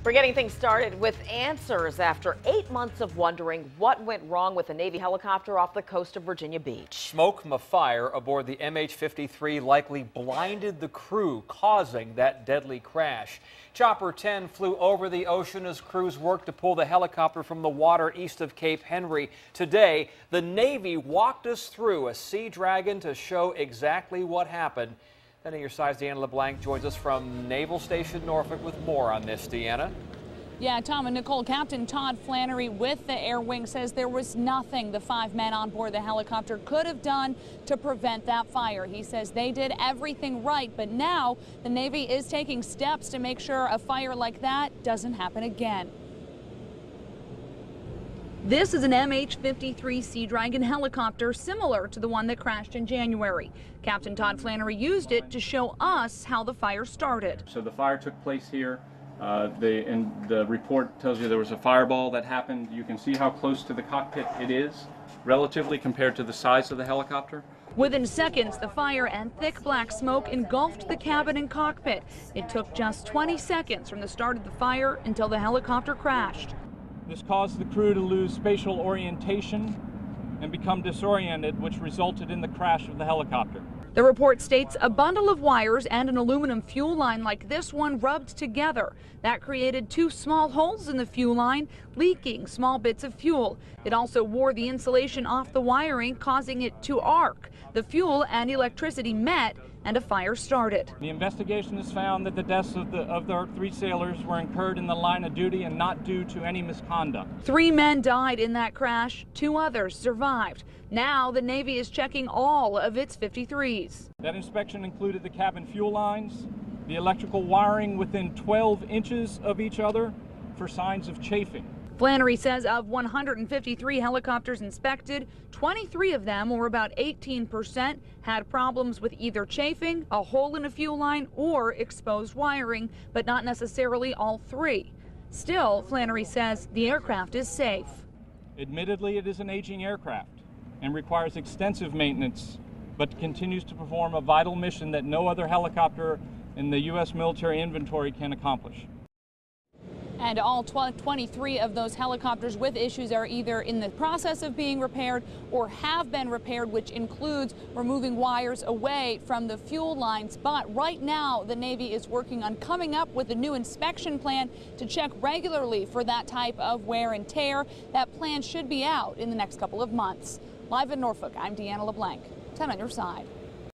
We're getting things started with answers after 8 months of wondering what went wrong with a Navy helicopter off the coast of Virginia Beach. Smoke from a fire aboard the MH-53 likely blinded the crew, causing that deadly crash. Chopper 10 flew over the ocean as crews worked to pull the helicopter from the water east of Cape Henry. Today, the Navy walked us through a Sea Dragon to show exactly what happened. Then at your side, Deanna LeBlanc joins us from Naval Station Norfolk with more on this. Deanna? Yeah, Tom and Nicole, Captain Todd Flannery with the Air Wing says there was nothing the 5 men on board the helicopter could have done to prevent that fire. He says they did everything right, but now the Navy is taking steps to make sure a fire like that doesn't happen again. This is an MH-53 Sea Dragon helicopter similar to the one that crashed in January. Captain Todd Flannery used it to show us how the fire started. So the fire took place here. The report tells you there was a fireball that happened. You can see how close to the cockpit it is relatively compared to the size of the helicopter. Within seconds, the fire and thick black smoke engulfed the cabin and cockpit. It took just 20 seconds from the start of the fire until the helicopter crashed. This caused the crew to lose spatial orientation and become disoriented, which resulted in the crash of the helicopter. The report states a bundle of wires and an aluminum fuel line like this one rubbed together. That created 2 small holes in the fuel line, leaking small bits of fuel. It also wore the insulation off the wiring, causing it to arc. The fuel and electricity met, and a fire started. The investigation has found that the deaths of the 3 sailors were incurred in the line of duty and not due to any misconduct. 3 men died in that crash. 2 others survived. Now the Navy is checking all of its 53s. That inspection included the cabin fuel lines, the electrical wiring within 12 inches of each other for signs of chafing. Flannery says of 153 helicopters inspected, 23 of them, or about 18%, had problems with either chafing, a hole in a fuel line, or exposed wiring, but not necessarily all 3. Still, Flannery says the aircraft is safe. Admittedly, it is an aging aircraft and requires extensive maintenance, but continues to perform a vital mission that no other helicopter in the U.S. military inventory can accomplish. And all 23 of those helicopters with issues are either in the process of being repaired or have been repaired, which includes removing wires away from the fuel lines. But right now, the Navy is working on coming up with a new inspection plan to check regularly for that type of wear and tear. That plan should be out in the next couple of months. Live in Norfolk, I'm Deanna LeBlanc. 10 on your side.